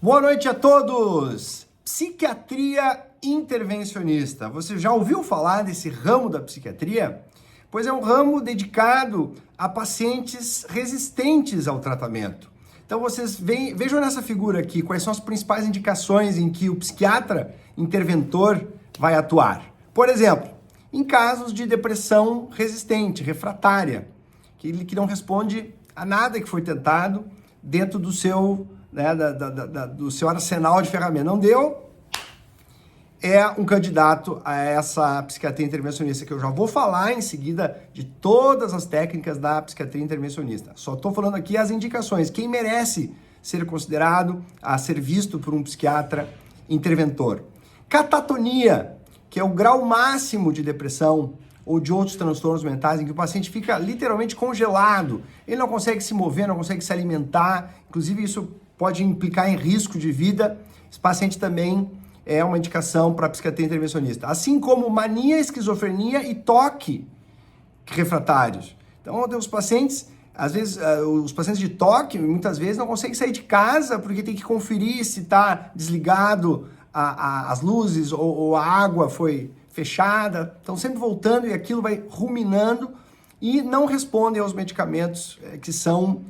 Boa noite a todos! Psiquiatria intervencionista. Você já ouviu falar desse ramo da psiquiatria? Pois é um ramo dedicado a pacientes resistentes ao tratamento. Então vocês vejam nessa figura aqui quais são as principais indicações em que o psiquiatra interventor vai atuar. Por exemplo, em casos de depressão resistente, refratária, que não responde a nada que foi tentado dentro do seu, do seu arsenal de ferramentas. Não deu, é um candidato a essa psiquiatria intervencionista, que eu já vou falar em seguida de todas as técnicas da psiquiatria intervencionista. Só estou falando aqui as indicações, quem merece ser considerado a ser visto por um psiquiatra interventor. Catatonia, que é o grau máximo de depressão ou de outros transtornos mentais, em que o paciente fica literalmente congelado, ele não consegue se mover, não consegue se alimentar, inclusive isso pode implicar em risco de vida. Esse paciente também é uma indicação para a psiquiatria intervencionista. Assim como mania, esquizofrenia e toque refratários. Então, os pacientes, às vezes, os pacientes de toque, muitas vezes, não conseguem sair de casa porque tem que conferir se está desligado as luzes ou a água foi fechada. Estão sempre voltando e aquilo vai ruminando e não respondem aos medicamentos que são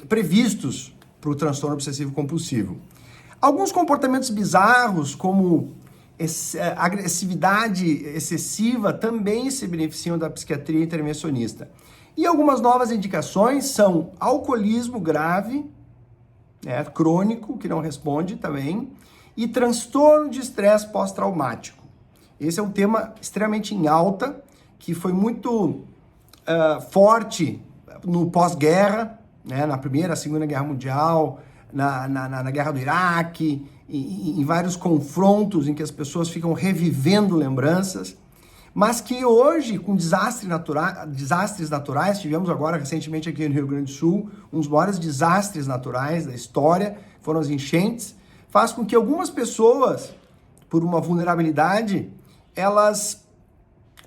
previstos para o transtorno obsessivo compulsivo. Alguns comportamentos bizarros, como agressividade excessiva, também se beneficiam da psiquiatria intervencionista. E algumas novas indicações são alcoolismo grave, crônico, que não responde também, e transtorno de estresse pós-traumático. Esse é um tema extremamente em alta, que foi muito forte no pós-guerra, na Primeira, Segunda Guerra Mundial, na Guerra do Iraque, em vários confrontos em que as pessoas ficam revivendo lembranças, mas que hoje, com desastres naturais, tivemos agora recentemente aqui no Rio Grande do Sul, um dos maiores desastres naturais da história, foram as enchentes, faz com que algumas pessoas, por uma vulnerabilidade, elas,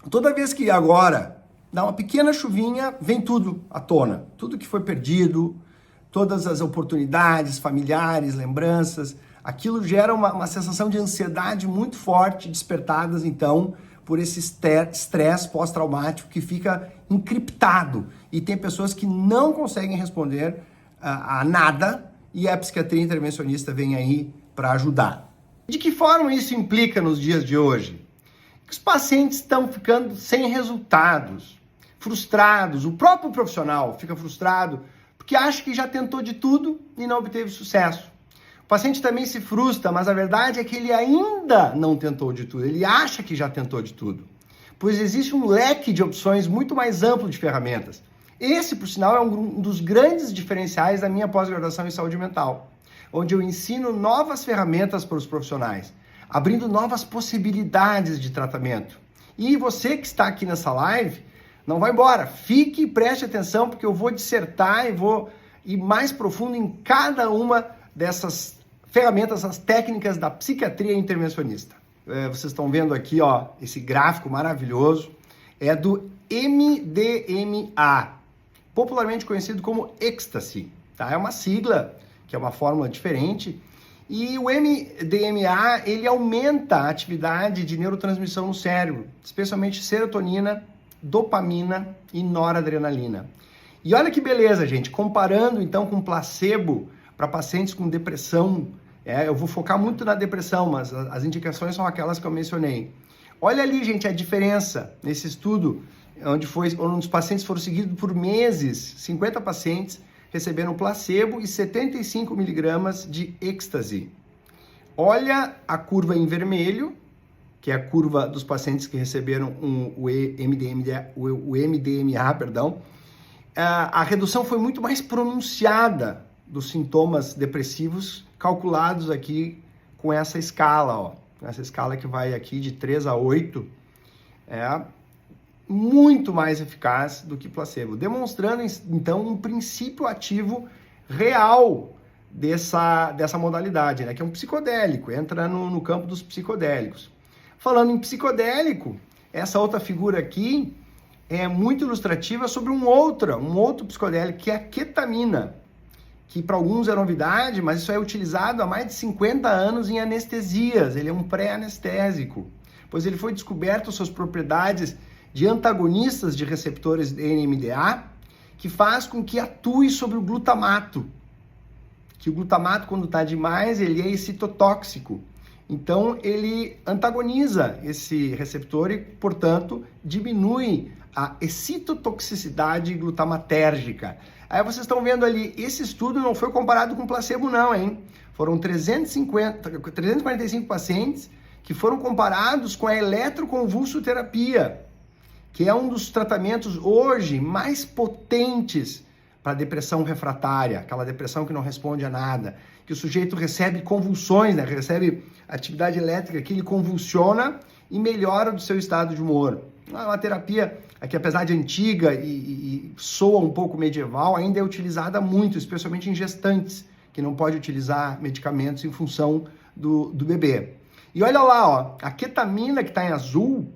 toda vez que agora dá uma pequena chuvinha, vem tudo à tona, tudo que foi perdido, todas as oportunidades familiares, lembranças, aquilo gera uma sensação de ansiedade muito forte, despertadas então por esse estresse pós-traumático que fica encriptado. E tem pessoas que não conseguem responder a nada e a psiquiatria intervencionista vem aí para ajudar. De que forma isso implica nos dias de hoje? Que os pacientes estão ficando sem resultados, frustrados, o próprio profissional fica frustrado porque acha que já tentou de tudo e não obteve sucesso. O paciente também se frustra, mas a verdade é que ele ainda não tentou de tudo, ele acha que já tentou de tudo, pois existe um leque de opções muito mais amplo de ferramentas. Esse, por sinal, é um dos grandes diferenciais da minha pós-graduação em saúde mental, onde eu ensino novas ferramentas para os profissionais, abrindo novas possibilidades de tratamento. E você que está aqui nessa live, não vai embora, fique e preste atenção, porque eu vou dissertar e vou ir mais profundo em cada uma dessas ferramentas, as técnicas da psiquiatria intervencionista. Vocês estão vendo aqui, esse gráfico maravilhoso, é do MDMA, popularmente conhecido como êxtase, tá? É uma sigla, que é uma fórmula diferente, e o MDMA, ele aumenta a atividade de neurotransmissão no cérebro, especialmente serotonina, dopamina e noradrenalina. E olha que beleza, gente, comparando então com placebo para pacientes com depressão, eu vou focar muito na depressão, mas as indicações são aquelas que eu mencionei. Olha ali, gente, a diferença nesse estudo, onde os pacientes foram seguidos por meses, 50 pacientes receberam placebo e 75 miligramas de êxtase. Olha a curva em vermelho, que é a curva dos pacientes que receberam o MDMA, a redução foi muito mais pronunciada dos sintomas depressivos, calculados aqui com essa escala, essa escala que vai aqui de 3 a 8, muito mais eficaz do que placebo, demonstrando então um princípio ativo real dessa modalidade, que é um psicodélico, entra no campo dos psicodélicos. Falando em psicodélico, essa outra figura aqui é muito ilustrativa sobre um outro psicodélico, que é a ketamina, que para alguns é novidade, mas isso é utilizado há mais de 50 anos em anestesias. Ele é um pré-anestésico, pois ele foi descoberto suas propriedades de antagonistas de receptores de NMDA, que faz com que atue sobre o glutamato. Que o glutamato, quando está demais, ele é excitotóxico. Então, ele antagoniza esse receptor e, portanto, diminui a excitotoxicidade glutamatérgica. Aí vocês estão vendo ali, esse estudo não foi comparado com placebo não, hein? Foram 345 pacientes que foram comparados com a eletroconvulsoterapia, que é um dos tratamentos hoje mais potentes para depressão refratária, aquela depressão que não responde a nada, que o sujeito recebe convulsões, né? Recebe atividade elétrica que ele convulsiona e melhora do seu estado de humor. É uma terapia que, apesar de antiga e soa um pouco medieval, ainda é utilizada muito, especialmente em gestantes, que não pode utilizar medicamentos em função do bebê. E olha lá, ó, a ketamina que está em azul,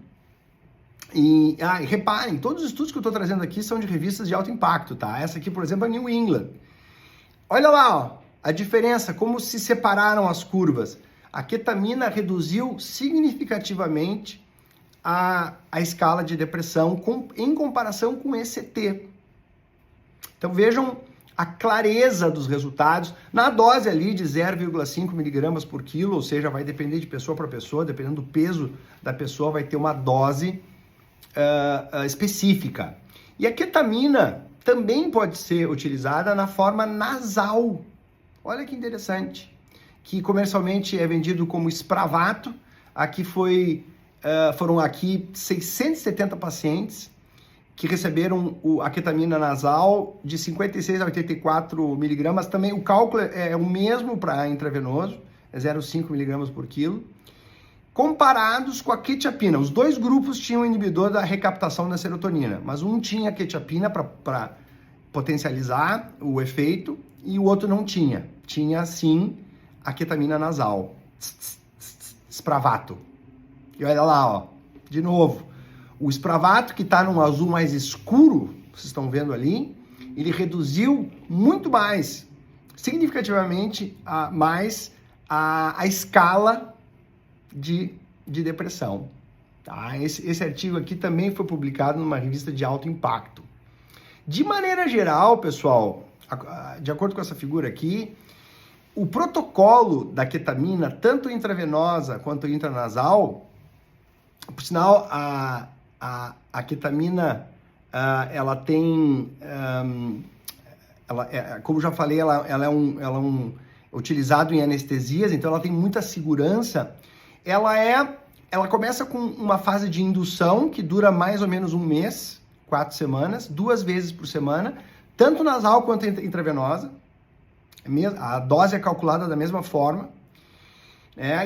e reparem, todos os estudos que eu estou trazendo aqui são de revistas de alto impacto, tá? Essa aqui, por exemplo, é New England. Olha lá, ó, a diferença, como se separaram as curvas. A ketamina reduziu significativamente a escala de depressão em comparação com ECT. Então vejam a clareza dos resultados na dose ali de 0,5 miligramas por quilo, ou seja, vai depender de pessoa para pessoa, dependendo do peso da pessoa, vai ter uma dose específica. E a ketamina também pode ser utilizada na forma nasal. Olha que interessante, que comercialmente é vendido como Spravato. Aqui foram aqui 670 pacientes que receberam a ketamina nasal de 56 a 84 miligramas. Também o cálculo é o mesmo para intravenoso, é 0,5 miligramas por quilo. Comparados com a quetiapina. Os dois grupos tinham inibidor da recaptação da serotonina, mas um tinha quetiapina para potencializar o efeito e o outro não tinha. Tinha, sim, a ketamina nasal. Spravato. E olha lá, ó, de novo, o Spravato, que está num azul mais escuro, vocês estão vendo ali, ele reduziu muito mais, significativamente mais a escala de depressão. Tá? Esse artigo aqui também foi publicado numa revista de alto impacto. De maneira geral, pessoal, de acordo com essa figura aqui, o protocolo da ketamina, tanto intravenosa quanto intranasal, por sinal, a ketamina, ela tem, como já falei, ela é utilizado em anestesias, então ela tem muita segurança. Ela começa com uma fase de indução que dura mais ou menos um mês, 4 semanas, 2 vezes por semana, tanto nasal quanto intravenosa. A dose é calculada da mesma forma,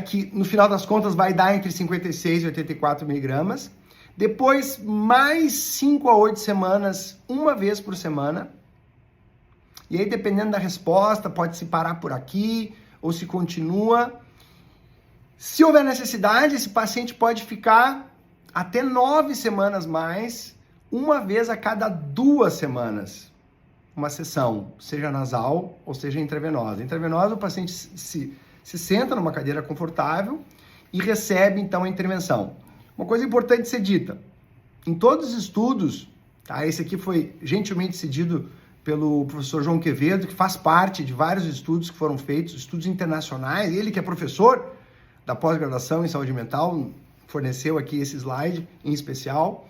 que no final das contas vai dar entre 56 e 84 miligramas. Depois, mais 5 a 8 semanas, 1 vez por semana. E aí, dependendo da resposta, pode se parar por aqui ou se continua. Se houver necessidade, esse paciente pode ficar até 9 semanas mais, 1 vez a cada 2 semanas. Uma sessão, seja nasal ou seja intravenosa. Intravenosa, o paciente se senta numa cadeira confortável e recebe, então, a intervenção. Uma coisa importante ser dita, em todos os estudos, tá? Esse aqui foi gentilmente cedido pelo professor João Quevedo, que faz parte de vários estudos que foram feitos, estudos internacionais, ele que é professor da pós-graduação em saúde mental, forneceu aqui esse slide em especial.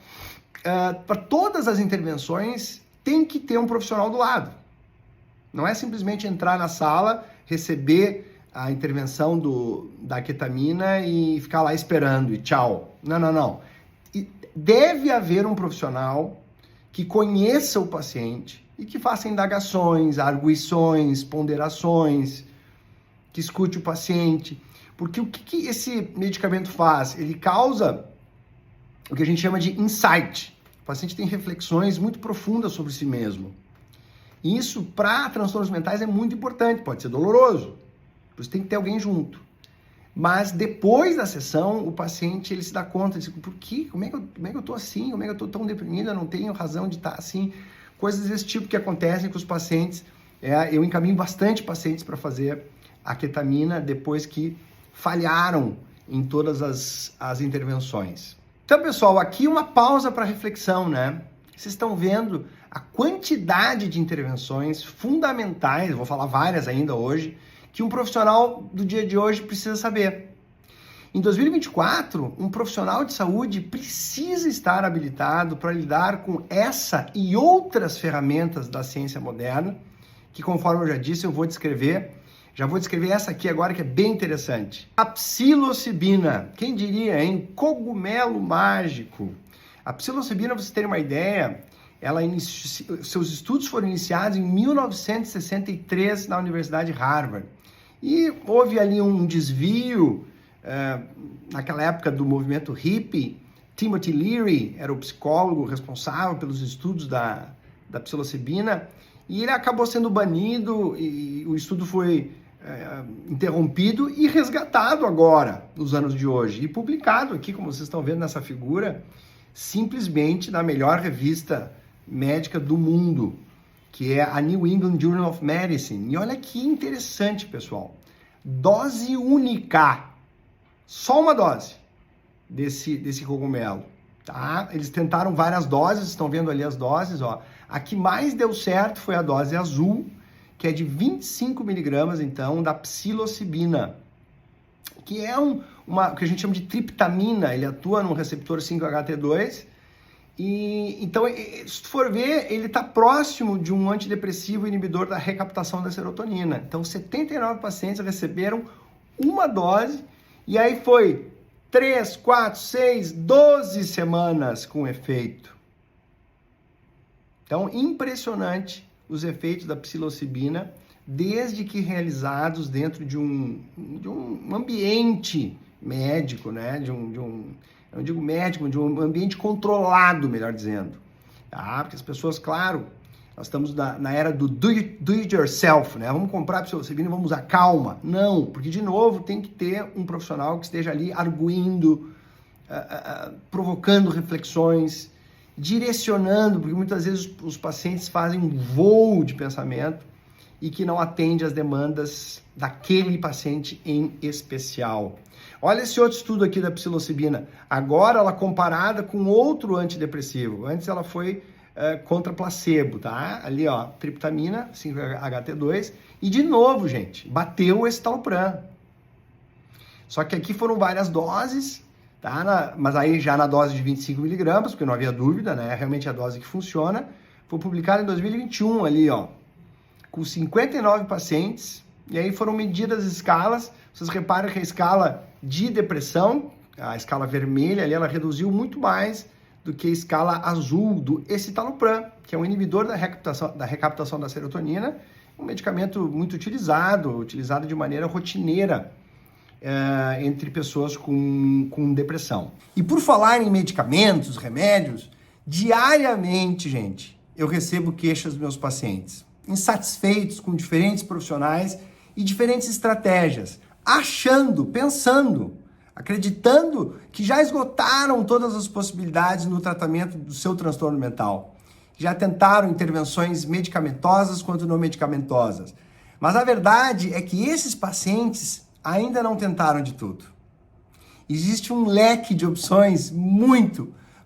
Para todas as intervenções, tem que ter um profissional do lado. Não é simplesmente entrar na sala, receber a intervenção da ketamina e ficar lá esperando e tchau. Não. E deve haver um profissional que conheça o paciente e que faça indagações, arguições, ponderações, que escute o paciente. Porque o que esse medicamento faz? Ele causa o que a gente chama de insight. O paciente tem reflexões muito profundas sobre si mesmo. E isso, para transtornos mentais, é muito importante. Pode ser doloroso. Por isso tem que ter alguém junto. Mas depois da sessão, o paciente ele se dá conta de por quê? Como é que eu tô assim? Como é que eu tô tão deprimido? Eu não tenho razão de estar assim. Coisas desse tipo que acontecem com os pacientes Eu encaminho bastante pacientes para fazer a ketamina depois que falharam em todas as intervenções. Então, pessoal, aqui uma pausa para reflexão, né? Vocês estão vendo a quantidade de intervenções fundamentais, vou falar várias ainda hoje, que um profissional do dia de hoje precisa saber. Em 2024, um profissional de saúde precisa estar habilitado para lidar com essa e outras ferramentas da ciência moderna, que, conforme eu já disse, eu vou descrever. Já vou descrever essa aqui agora, que é bem interessante. A psilocibina. Quem diria, hein? Cogumelo mágico. A psilocibina, para vocês terem uma ideia, seus estudos foram iniciados em 1963 na Universidade de Harvard. E houve ali um desvio, naquela época do movimento hippie. Timothy Leary era o psicólogo responsável pelos estudos da psilocibina, e ele acabou sendo banido e o estudo foi interrompido e resgatado agora, nos anos de hoje, e publicado aqui, como vocês estão vendo nessa figura, simplesmente na melhor revista médica do mundo, que é a New England Journal of Medicine. E olha que interessante, pessoal. Dose única. Só uma dose desse cogumelo, tá? Eles tentaram várias doses, estão vendo ali as doses, ó. A que mais deu certo foi a dose azul, que é de 25 miligramas, então, da psilocibina, que é o que a gente chama de triptamina. Ele atua no receptor 5-HT2, e então, se tu for ver, ele está próximo de um antidepressivo inibidor da recaptação da serotonina. Então, 79 pacientes receberam uma dose, e aí foi 3, 4, 6, 12 semanas com efeito. Então, impressionante os efeitos da psilocibina, desde que realizados dentro de um ambiente médico, né? Eu digo médico, de um ambiente controlado, melhor dizendo. Tá? Porque as pessoas, claro, nós estamos na era do do it yourself, né? Vamos comprar a psilocibina e vamos usar. Calma. Não, porque, de novo, tem que ter um profissional que esteja ali arguindo, provocando reflexões, direcionando, porque muitas vezes os pacientes fazem um voo de pensamento e que não atende às demandas daquele paciente em especial. Olha esse outro estudo aqui da psilocibina. Agora ela comparada com outro antidepressivo. Antes ela foi contra placebo, tá? Ali, ó, triptamina, 5-HT2. E de novo, gente, bateu o escitalopram. Só que aqui foram várias doses, tá? Mas aí já na dose de 25 miligramas, porque não havia dúvida, né? Realmente a dose que funciona. Foi publicado em 2021 ali, ó, com 59 pacientes. E aí foram medidas as escalas. Vocês reparam que a escala de depressão, a escala vermelha ali, ela reduziu muito mais do que a escala azul do escitalopram, que é um inibidor da recaptação da serotonina, um medicamento muito utilizado de maneira rotineira entre pessoas com depressão. E por falar em medicamentos, remédios, diariamente, gente, eu recebo queixas dos meus pacientes, insatisfeitos com diferentes profissionais e diferentes estratégias, pensando, acreditando que já esgotaram todas as possibilidades no tratamento do seu transtorno mental. Já tentaram intervenções medicamentosas quanto não medicamentosas. Mas a verdade é que esses pacientes ainda não tentaram de tudo. Existe um leque de opções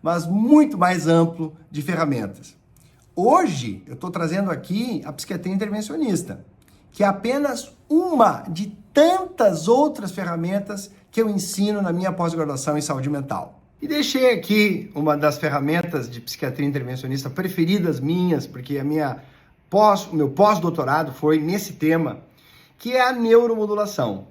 mas muito mais amplo de ferramentas. Hoje, eu estou trazendo aqui a psiquiatria intervencionista, que é apenas uma de tantas outras ferramentas que eu ensino na minha pós-graduação em saúde mental. E deixei aqui uma das ferramentas de psiquiatria intervencionista preferidas minhas, porque o meu pós-doutorado foi nesse tema, que é a neuromodulação.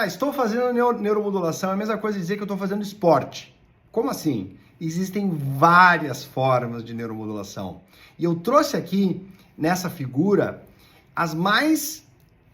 Estou fazendo neuromodulação, é a mesma coisa dizer que eu estou fazendo esporte. Como assim? Existem várias formas de neuromodulação. E eu trouxe aqui, nessa figura, as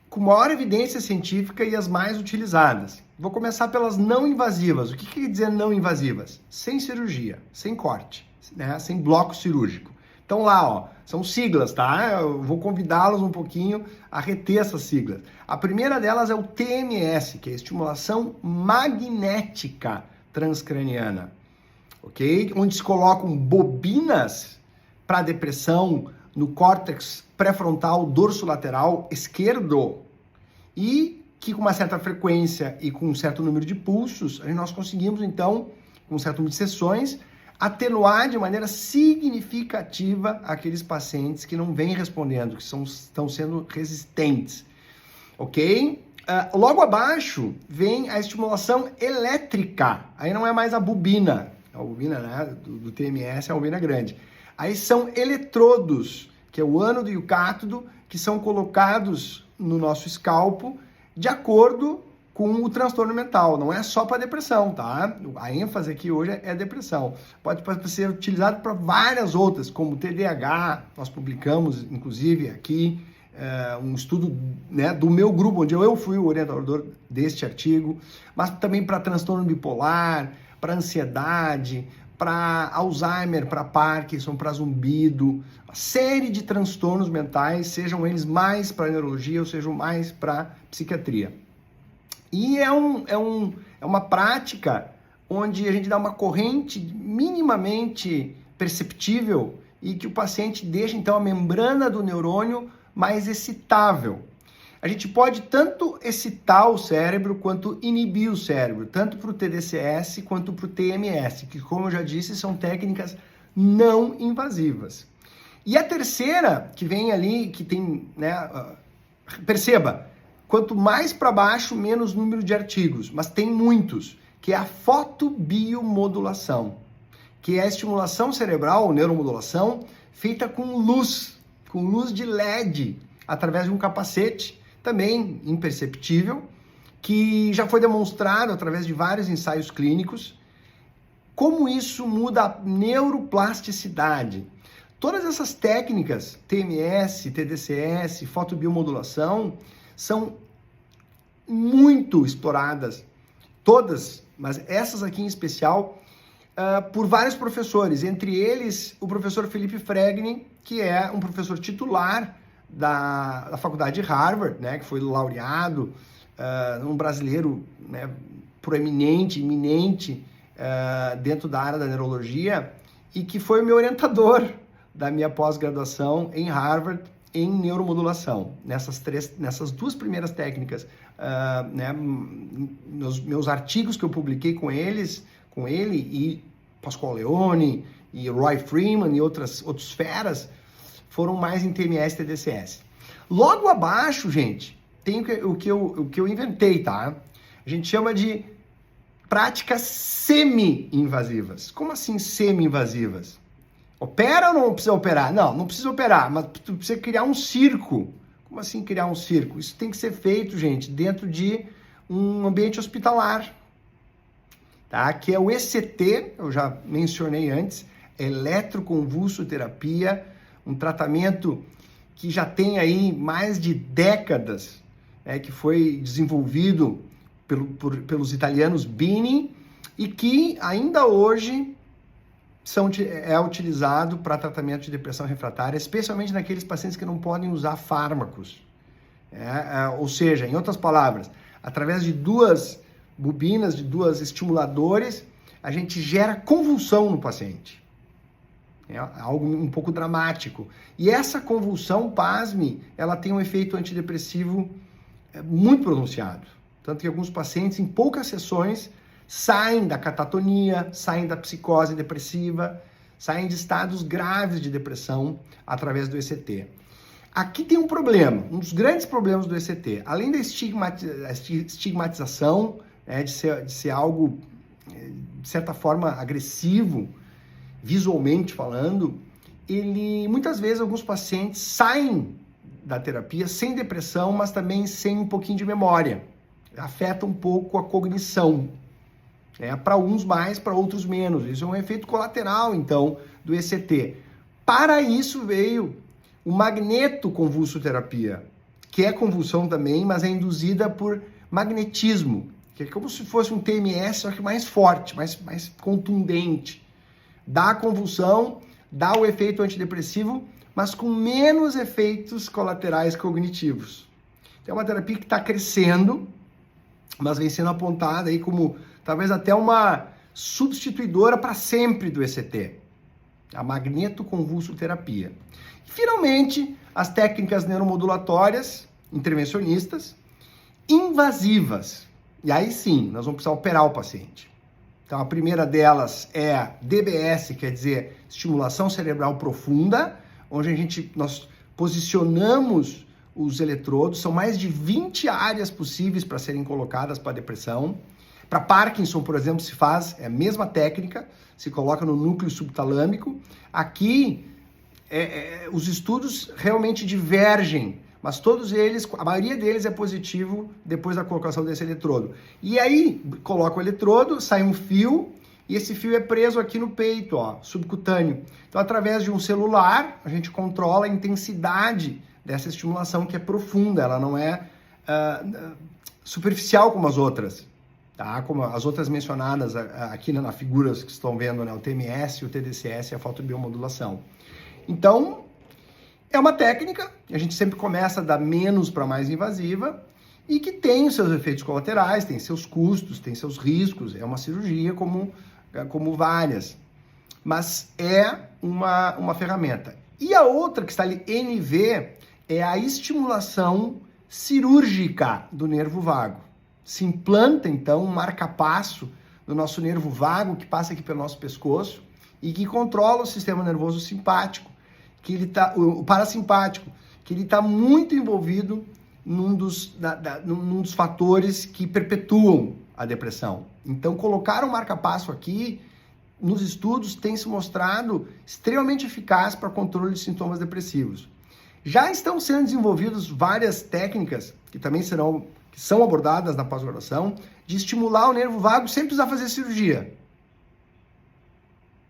com maior evidência científica e as mais utilizadas. Vou começar pelas não invasivas. O que quer dizer não invasivas? Sem cirurgia, sem corte, né? Sem bloco cirúrgico. Então lá, ó, são siglas, tá? Eu vou convidá-los um pouquinho a reter essas siglas. A primeira delas é o TMS, que é a estimulação magnética transcraniana, ok? Onde se colocam bobinas para depressão no córtex pré-frontal dorsolateral esquerdo e que com uma certa frequência e com um certo número de pulsos, nós conseguimos então, com um certo número de sessões, atenuar de maneira significativa aqueles pacientes que não vêm respondendo, que estão sendo resistentes, ok? Logo abaixo vem a estimulação elétrica, aí não é mais a bobina, né, do TMS é a bobina grande. Aí são eletrodos, que é o ânodo e o cátodo, que são colocados no nosso escalpo de acordo com o transtorno mental. Não é só para depressão, tá? A ênfase aqui hoje é depressão. Pode ser utilizado para várias outras, como TDAH. Nós publicamos, inclusive, aqui um estudo, né, do meu grupo, onde eu fui o orientador deste artigo, mas também para transtorno bipolar, para ansiedade, para Alzheimer, para Parkinson, para zumbido, uma série de transtornos mentais, sejam eles mais para neurologia ou sejam mais para psiquiatria. E é uma prática onde a gente dá uma corrente minimamente perceptível e que o paciente deixa, então, a membrana do neurônio mais excitável. A gente pode tanto excitar o cérebro quanto inibir o cérebro, tanto para o TDCS quanto para o TMS, que, como eu já disse, são técnicas não invasivas. E a terceira, que vem ali, que tem, né, perceba, quanto mais para baixo, menos número de artigos, mas tem muitos, que é a fotobiomodulação, que é a estimulação cerebral, neuromodulação, feita com luz de LED, através de um capacete, também imperceptível, que já foi demonstrado através de vários ensaios clínicos, como isso muda a neuroplasticidade. Todas essas técnicas, TMS, TDCS, fotobiomodulação, são muito exploradas, todas, mas essas aqui em especial, por vários professores, entre eles o professor Felipe Fregni, que é um professor titular da faculdade de Harvard, né, que foi laureado, um brasileiro, né, proeminente, iminente dentro da área da neurologia e que foi o meu orientador da minha pós-graduação em Harvard em neuromodulação. Nessas duas primeiras técnicas, né, meus artigos que eu publiquei com ele e Pascoal Leone e Roy Freeman e outros feras, foram mais em TMS e TDCS. Logo abaixo, gente, tem o que eu inventei, tá? A gente chama de práticas semi-invasivas. Como assim semi-invasivas? Opera ou não precisa operar? Não precisa operar, mas tu precisa criar um circo. Como assim criar um circo? Isso tem que ser feito, gente, dentro de um ambiente hospitalar, tá? Que é o ECT, eu já mencionei antes, eletroconvulsoterapia, um tratamento que já tem aí mais de décadas, né, que foi desenvolvido pelos italianos Bini e que ainda hoje é utilizado para tratamento de depressão refratária, especialmente naqueles pacientes que não podem usar fármacos. Ou seja, em outras palavras, através de duas bobinas, de duas estimuladores, a gente gera convulsão no paciente. É algo um pouco dramático. E essa convulsão, pasme, ela tem um efeito antidepressivo muito pronunciado. Tanto que alguns pacientes, em poucas sessões, saem da catatonia, saem da psicose depressiva, saem de estados graves de depressão através do ECT. Aqui tem um problema, um dos grandes problemas do ECT. Além da estigmatização, de ser algo, de certa forma, agressivo, visualmente falando, muitas vezes alguns pacientes saem da terapia sem depressão, mas também sem um pouquinho de memória. Afeta um pouco a cognição. Para uns mais, para outros menos. Isso é um efeito colateral, então, do ECT. Para isso veio o magnetoconvulsoterapia, que é convulsão também, mas é induzida por magnetismo, que é como se fosse um TMS, só que mais forte, mais contundente. Dá a convulsão, dá o efeito antidepressivo, mas com menos efeitos colaterais cognitivos. Então, é uma terapia que está crescendo, mas vem sendo apontada aí como talvez até uma substituidora para sempre do ECT. a magnetoconvulsoterapia. Finalmente, as técnicas neuromodulatórias, intervencionistas, invasivas. E aí sim, nós vamos precisar operar o paciente. Então, a primeira delas é a DBS, quer dizer, estimulação cerebral profunda, onde nós posicionamos os eletrodos. São mais de 20 áreas possíveis para serem colocadas para depressão. Para Parkinson, por exemplo, se faz a mesma técnica, se coloca no núcleo subtalâmico. Aqui, os estudos realmente divergem, mas todos eles, a maioria deles é positivo depois da colocação desse eletrodo. E aí, coloca o eletrodo, sai um fio, e esse fio é preso aqui no peito, ó, subcutâneo. Então, através de um celular, a gente controla a intensidade dessa estimulação, que é profunda, ela não é superficial como as outras, tá? Como as outras mencionadas aqui nas figuras que estão vendo, né? O TMS, o TDCS e a fotobiomodulação. Então, é uma técnica, a gente sempre começa da menos para mais invasiva, e que tem os seus efeitos colaterais, tem seus custos, tem seus riscos, é uma cirurgia como várias, mas é uma ferramenta. E a outra que está ali, NV, é a estimulação cirúrgica do nervo vago. Se implanta, então, um marca-passo no nosso nervo vago, que passa aqui pelo nosso pescoço, e que controla o sistema nervoso simpático, o parasimpático, que ele está muito envolvido num dos fatores que perpetuam a depressão. Então, colocar um marca-passo aqui, nos estudos, tem se mostrado extremamente eficaz para controle de sintomas depressivos. Já estão sendo desenvolvidas várias técnicas, que são abordadas na pós-graduação, de estimular o nervo vago sem precisar fazer cirurgia.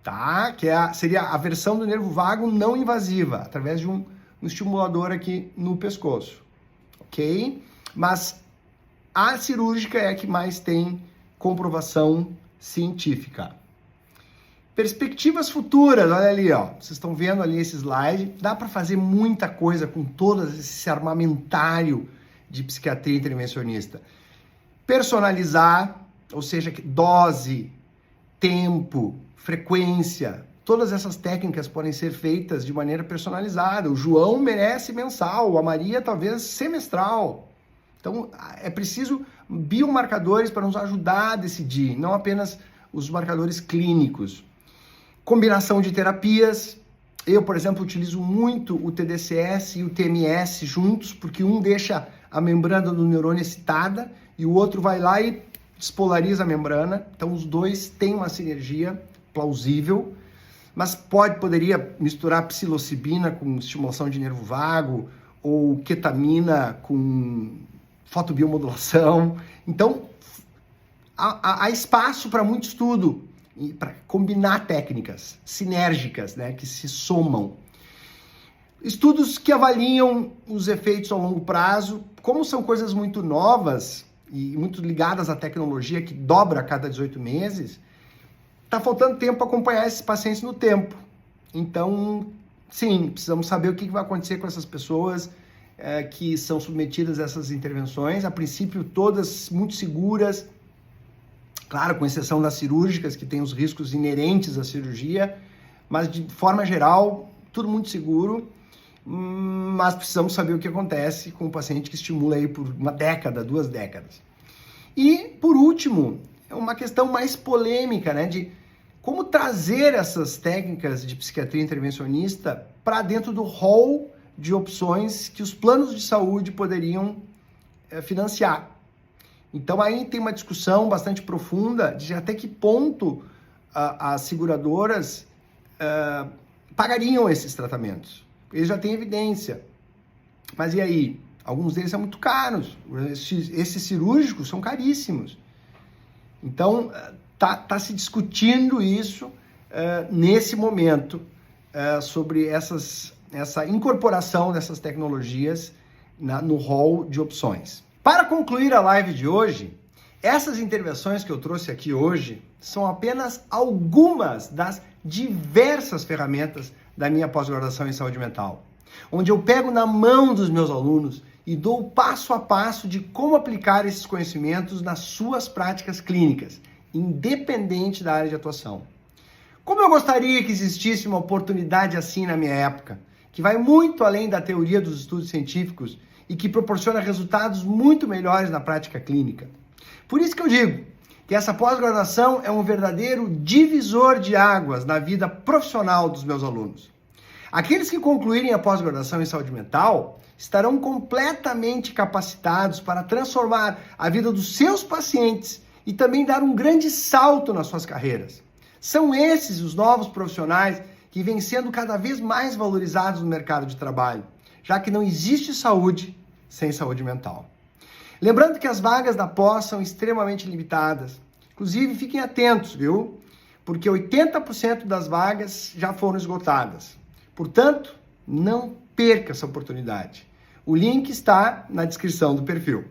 Tá? Seria a versão do nervo vago não invasiva, através de um estimulador aqui no pescoço. Ok? Mas a cirúrgica é a que mais tem comprovação científica. Perspectivas futuras, olha ali, ó. Vocês estão vendo ali esse slide. Dá para fazer muita coisa com todo esse armamentário de psiquiatria intervencionista. Personalizar, ou seja, dose, tempo, frequência, todas essas técnicas podem ser feitas de maneira personalizada. O João merece mensal, a Maria talvez semestral. Então, é preciso biomarcadores para nos ajudar a decidir, não apenas os marcadores clínicos. Combinação de terapias. Eu, por exemplo, utilizo muito o TDCS e o TMS juntos, porque um deixa a membrana do neurônio excitada e o outro vai lá e despolariza a membrana. Então, os dois têm uma sinergia plausível, mas poderia misturar psilocibina com estimulação de nervo vago ou ketamina com fotobiomodulação. Então, há espaço para muito estudo e para combinar técnicas sinérgicas, né, que se somam. Estudos que avaliam os efeitos ao longo prazo, como são coisas muito novas e muito ligadas à tecnologia que dobra a cada 18 meses, está faltando tempo para acompanhar esses pacientes no tempo. Então, sim, precisamos saber o que vai acontecer com essas pessoas que são submetidas a essas intervenções. A princípio, todas muito seguras, claro, com exceção das cirúrgicas, que têm os riscos inerentes à cirurgia, mas de forma geral, tudo muito seguro. Mas precisamos saber o que acontece com o paciente que estimula aí por uma década, 2 décadas. E, por último, é uma questão mais polêmica, né, de como trazer essas técnicas de psiquiatria intervencionista para dentro do hall de opções que os planos de saúde poderiam financiar. Então aí tem uma discussão bastante profunda de até que ponto as seguradoras pagariam esses tratamentos. Eles já têm evidência. Mas e aí? Alguns deles são muito caros. Esses cirúrgicos são caríssimos. Então, tá se discutindo isso nesse momento, sobre essa incorporação dessas tecnologias no hall de opções. Para concluir a live de hoje, essas intervenções que eu trouxe aqui hoje são apenas algumas das diversas ferramentas da minha pós-graduação em saúde mental, onde eu pego na mão dos meus alunos e dou o passo a passo de como aplicar esses conhecimentos nas suas práticas clínicas, independente da área de atuação. Como eu gostaria que existisse uma oportunidade assim na minha época, que vai muito além da teoria dos estudos científicos e que proporciona resultados muito melhores na prática clínica. Por isso que eu digo que essa pós-graduação é um verdadeiro divisor de águas na vida profissional dos meus alunos. Aqueles que concluírem a pós-graduação em saúde mental estarão completamente capacitados para transformar a vida dos seus pacientes e também dar um grande salto nas suas carreiras. São esses os novos profissionais que vêm sendo cada vez mais valorizados no mercado de trabalho, já que não existe saúde sem saúde mental. Lembrando que as vagas da pós são extremamente limitadas. Inclusive, fiquem atentos, viu? Porque 80% das vagas já foram esgotadas. Portanto, não perca essa oportunidade. O link está na descrição do perfil.